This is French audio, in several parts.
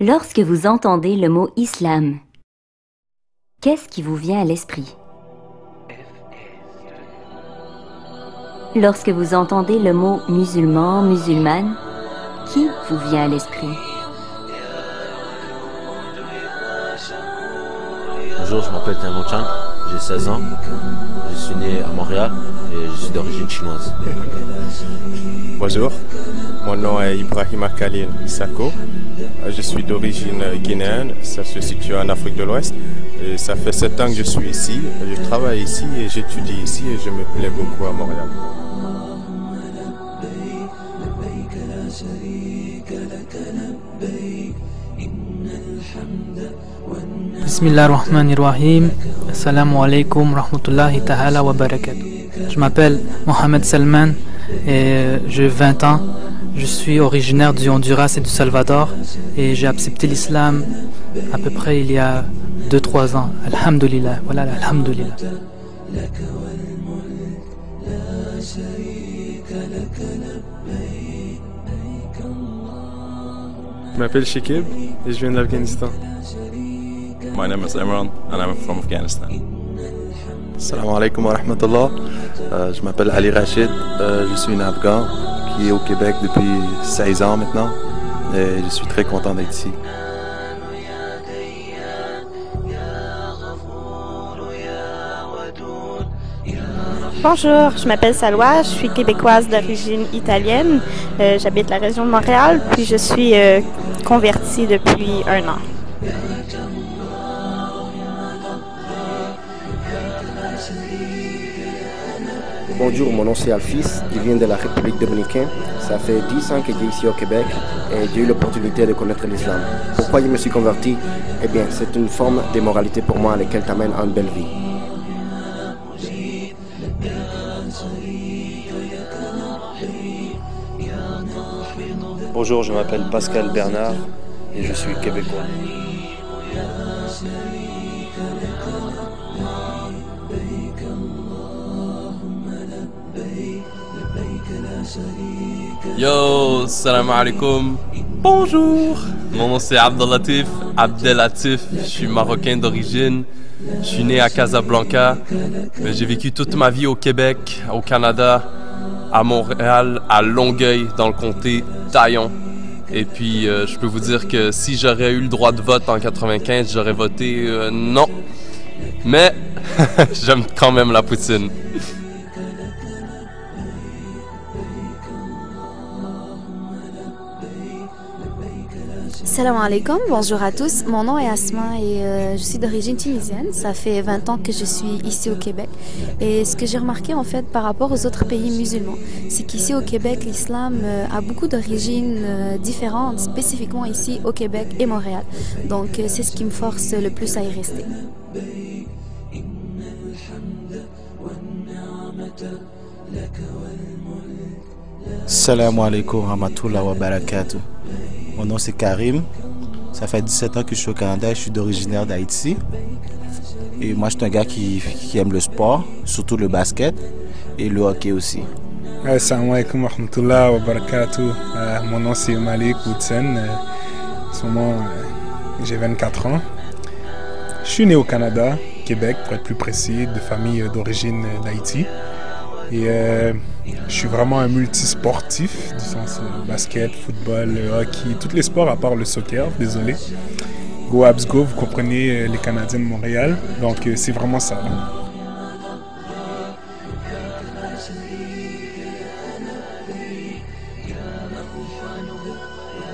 Lorsque vous entendez le mot islam, qu'est-ce qui vous vient à l'esprit? Lorsque vous entendez le mot musulman, musulmane, qui vous vient à l'esprit? Bonjour, je m'appelle Timo Chan, j'ai 16 ans, je suis né à Montréal et je suis d'origine chinoise. Bonjour, mon nom est Ibrahima Khalil Isako, je suis d'origine guinéenne, ça se situe en Afrique de l'Ouest et ça fait 7 ans que je suis ici, je travaille ici et j'étudie ici et je me plais beaucoup à Montréal. Bismillahirrahmanirrahim. Assalamu alaikum rahmatullahi ta'ala wa barakatuh. Je m'appelle Mohamed Salman et j'ai 20 ans. Je suis originaire du Honduras et du Salvador et j'ai accepté l'islam à peu près il y a 2-3 ans. Alhamdulillah. Voilà, alhamdulillah. Je m'appelle Shekib et je viens de l'Afghanistan. My name is Imran and I'm from Afghanistan. Salam alaikum wa rahmatullah. Je m'appelle Ali Rachid, je suis un Afghan qui est au Québec depuis 16 ans maintenant et je suis très content d'être ici. Bonjour, je m'appelle Salwa, je suis québécoise d'origine italienne. J'habite la région de Montréal, puis je suis convertie depuis 1 an. Bonjour, mon nom c'est Alphys, je viens de la République dominicaine. Ça fait 10 ans que je suis ici au Québec et j'ai eu l'opportunité de connaître l'islam. Pourquoi je me suis converti? Eh bien, c'est une forme de moralité pour moi, laquelle t'amène à une belle vie. Bonjour, je m'appelle Pascal Bernard et je suis québécois. Yo, salam alaikum. Bonjour. Mon nom c'est Abdellatif. Je suis marocain d'origine. Je suis né à Casablanca. Mais j'ai vécu toute ma vie au Québec, au Canada, à Montréal, à Longueuil, dans le comté Taillon. Et puis, je peux vous dire que si j'aurais eu le droit de vote en 95, j'aurais voté non. Mais j'aime quand même la poutine. Salam alaikum, bonjour à tous. Mon nom est Asma et je suis d'origine tunisienne. Ça fait 20 ans que je suis ici au Québec. Et ce que j'ai remarqué en fait par rapport aux autres pays musulmans, c'est qu'ici au Québec, l'islam a beaucoup d'origines différentes, spécifiquement ici au Québec et Montréal. Donc c'est ce qui me force le plus à y rester. Salam alaikum rahmatullah wa barakatuh. Mon nom c'est Karim, ça fait 17 ans que je suis au Canada et je suis d'originaire d'Haïti. Et moi je suis un gars qui aime le sport, surtout le basket et le hockey aussi. Assalamu alaikum wa rahmatullah wa barakatuh. Mon nom c'est Malik Woutsen, j'ai 24 ans. Je suis né au Canada, Québec pour être plus précis, de famille d'origine d'Haïti. Et je suis vraiment un multisportif, du sens basket, football, hockey, tous les sports à part le soccer, désolé. Go Habs Go, vous comprenez, les Canadiens de Montréal, donc c'est vraiment ça.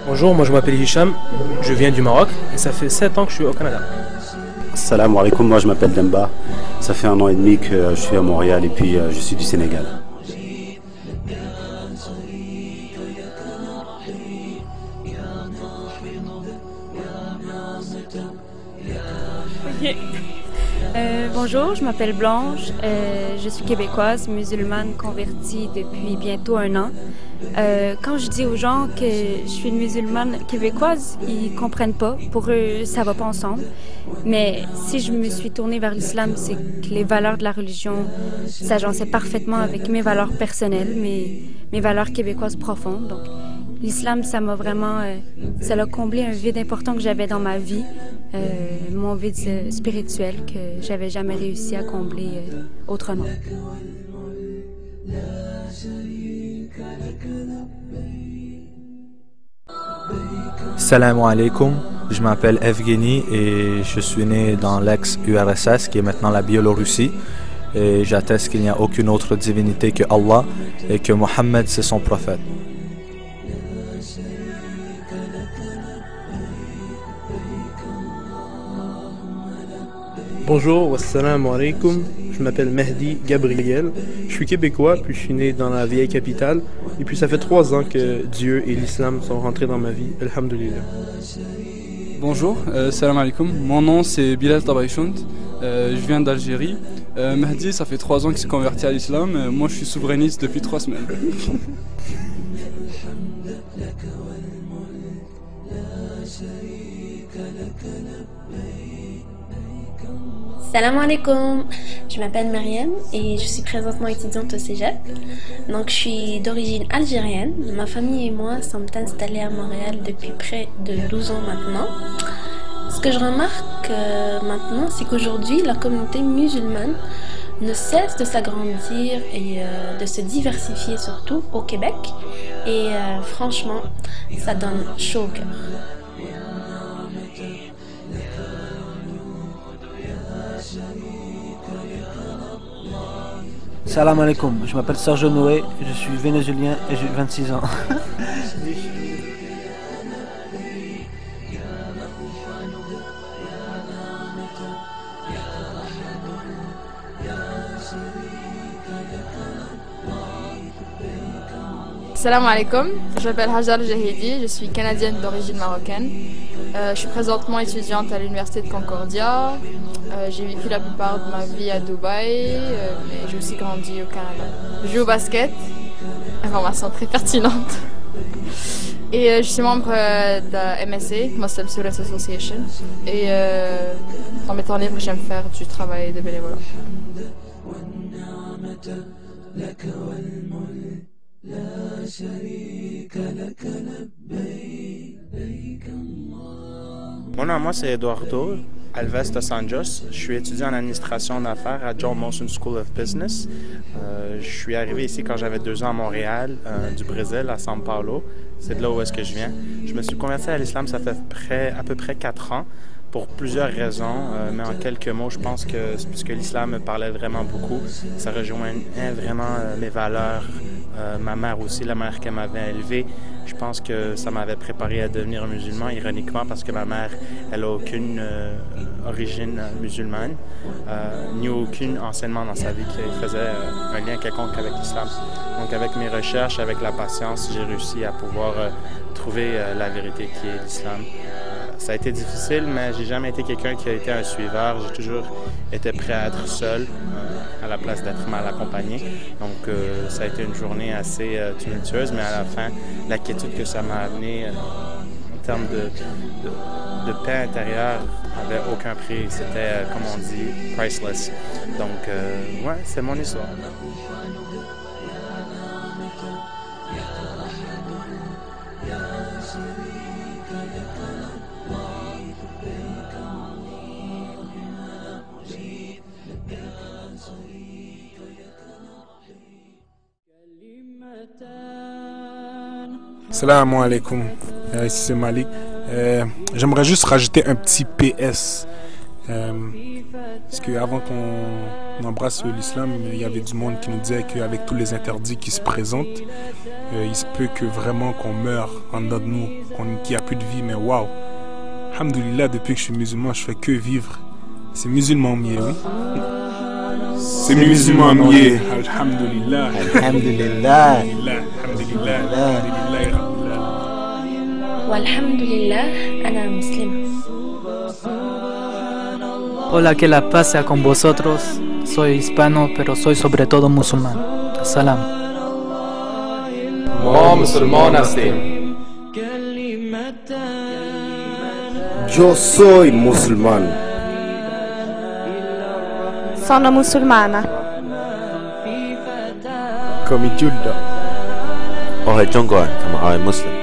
Bonjour, moi je m'appelle Hicham, je viens du Maroc et ça fait 7 ans que je suis au Canada. Salam alaikum, moi je m'appelle Demba, ça fait 1 an et demi que je suis à Montréal et puis je suis du Sénégal. Bonjour, je m'appelle Blanche, je suis québécoise, musulmane convertie depuis bientôt 1 an. Quand je dis aux gens que je suis une musulmane québécoise, ils comprennent pas. Pour eux, ça va pas ensemble. Mais si je me suis tournée vers l'islam, c'est que les valeurs de la religion s'agençaient parfaitement avec mes valeurs personnelles, mes valeurs québécoises profondes. Donc, l'islam, ça m'a vraiment, ça a comblé un vide important que j'avais dans ma vie, mon vide spirituel que j'avais jamais réussi à combler autrement. Salam alaikum, je m'appelle Evgeny et je suis né dans l'ex-URSS qui est maintenant la Biélorussie. Et j'atteste qu'il n'y a aucune autre divinité que Allah et que Mohammed c'est son prophète. Bonjour, wassalamu alaikum. Je m'appelle Mehdi Gabriel. Je suis québécois, puis je suis né dans la vieille capitale. Et puis ça fait 3 ans que Dieu et l'islam sont rentrés dans ma vie. Alhamdulillah. Bonjour, salam alaikum. Mon nom c'est Bilal Tabaïchoun. Je viens d'Algérie. Mehdi, ça fait 3 ans qu'il s'est converti à l'islam. Moi, je suis souverainiste depuis 3 semaines. Salam alaikum, je m'appelle Mariam et je suis présentement étudiante au cégep. Donc je suis d'origine algérienne. Ma famille et moi sommes installés à Montréal depuis près de 12 ans maintenant. Ce que je remarque maintenant, c'est qu'aujourd'hui la communauté musulmane ne cesse de s'agrandir et de se diversifier surtout au Québec. Et franchement, ça donne chaud au cœur. Salam alaikum, je m'appelle Sergio Noé, je suis vénézuélien et j'ai 26 ans. Salam alaikum, je m'appelle Hajar Jahidi, je suis canadienne d'origine marocaine. Je suis présentement étudiante à l'université de Concordia. J'ai vécu la plupart de ma vie à Dubaï, mais j'ai aussi grandi au Canada. Je joue au basket, information très pertinente. Et je suis membre de MSA, Muslim Students Association. Et dans mes temps libres, j'aime faire du travail de bénévolat. Mon nom, moi, c'est Eduardo Alves dos Anjos. Je suis étudiant en administration d'affaires à John Molson School of Business. Je suis arrivé ici quand j'avais 2 ans à Montréal, du Brésil, à São Paulo. C'est de là où est-ce que je viens. Je me suis converti à l'islam, ça fait à peu près 4 ans. Pour plusieurs raisons, mais en quelques mots, je pense que puisque l'islam me parlait vraiment beaucoup, ça rejoignait vraiment mes valeurs, ma mère aussi, la mère qu'elle m'avait élevée. Je pense que ça m'avait préparé à devenir musulman, ironiquement, parce que ma mère, elle n'a aucune origine musulmane, ni aucun enseignement dans sa vie qui faisait un lien quelconque avec l'islam. Donc avec mes recherches, avec la patience, j'ai réussi à pouvoir trouver la vérité qui est l'islam. Ça a été difficile, mais j'ai jamais été quelqu'un qui a été un suiveur. J'ai toujours été prêt à être seul, à la place d'être mal accompagné. Donc, ça a été une journée assez tumultueuse, mais à la fin, la quiétude que ça m'a amené en termes de paix intérieure n'avait aucun prix. C'était, comme on dit, priceless. Donc, ouais, c'est mon histoire. Salam alaikum, ici c'est Malik. J'aimerais juste rajouter un petit PS. Parce qu'avant qu'on embrasse l'islam, il y avait du monde qui nous disait qu'avec tous les interdits qui se présentent, il se peut que vraiment qu'on meure en dedans de nous, qu'il n'y a plus de vie. Mais waouh, alhamdoulilah, depuis que je suis musulman, je fais que vivre. C'est musulman mieux, oui. C'est musulman mieux. Alhamdoulilah. Alhamdulillah. Alhamdulillah. Walhamdulillah, ana muslima. Hola, que la paz sea con vosotros. Soy hispano, pero soy sobre todo musulmán. Salam. ما مسلمان هستیم. Yo soy musulmán. Sono musulmana. Come Giulio. Oh, John Gohan, I'm a Muslim.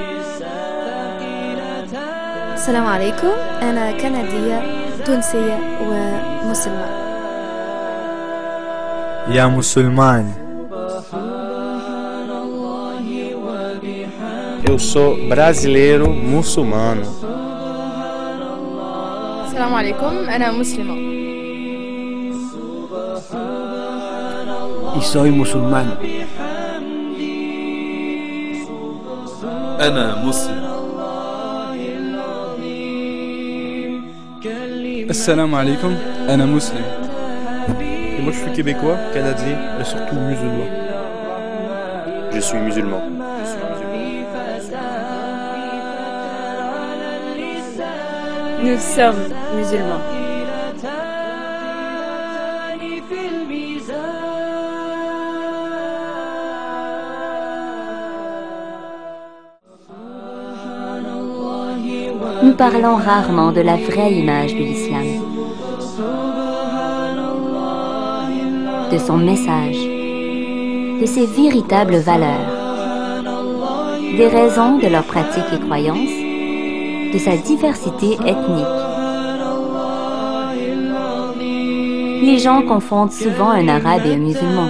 السلام عليكم. أنا كندية تونسية ومسلمة. يا مسلمان. Eu sou brasileiro muçulmano. السلام عليكم. أنا مسلمة. Y soy musulmán. أنا مسلم. Assalamu alaikum, أنا مسلم. Et moi je suis québécois, canadien, mais surtout musulman. Je suis musulman. Nous sommes musulmans. Nous parlons rarement de la vraie image de l'islam, de son message, de ses véritables valeurs, des raisons de leurs pratiques et croyances, de sa diversité ethnique. Les gens confondent souvent un arabe et un musulman.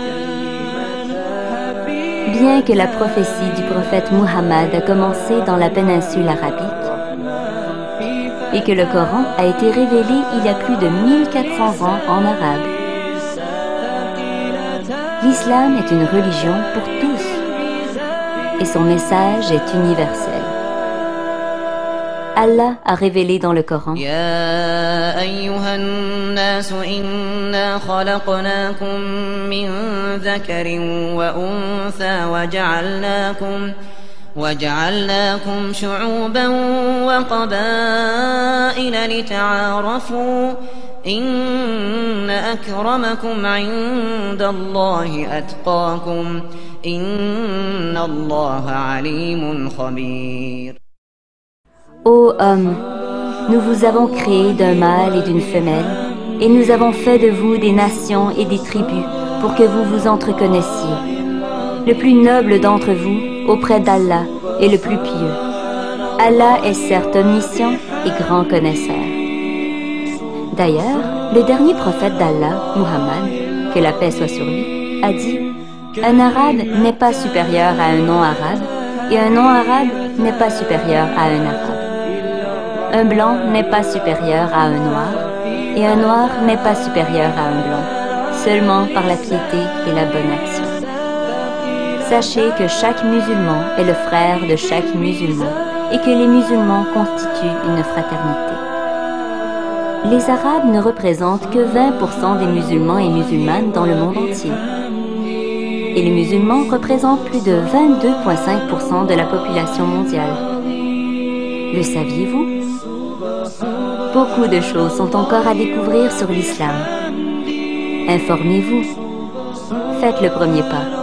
Bien que la prophétie du prophète Muhammad a commencé dans la péninsule arabique et que le Coran a été révélé il y a plus de 1400 ans en arabe, l'islam est une religion pour tous et son message est universel. Allah a révélé dans le Coran: Ya ayyuhan nas inna khalaqnakum min dhakarin wa untha وجعلناكم شعوبا وقبائل لتعارفوا إن أكرمكم عند الله أتقاكم إن الله عليم خبير. Ô homme, nous vous avons créé d'un mâle et d'une femelle, et nous avons fait de vous des nations et des tribus pour que vous vous entreconnaissiez. Le plus noble d'entre vous auprès d'Allah est le plus pieux. Allah est certes omniscient et grand connaisseur. D'ailleurs, le dernier prophète d'Allah, Muhammad, que la paix soit sur lui, a dit: un arabe n'est pas supérieur à un non-arabe, et un non-arabe n'est pas supérieur à un arabe. Un blanc n'est pas supérieur à un noir, et un noir n'est pas supérieur à un blanc, seulement par la piété et la bonne action. Sachez que chaque musulman est le frère de chaque musulman et que les musulmans constituent une fraternité. Les Arabes ne représentent que 20% des musulmans et musulmanes dans le monde entier. Et les musulmans représentent plus de 22,5% de la population mondiale. Le saviez-vous? Beaucoup de choses sont encore à découvrir sur l'islam. Informez-vous. Faites le premier pas.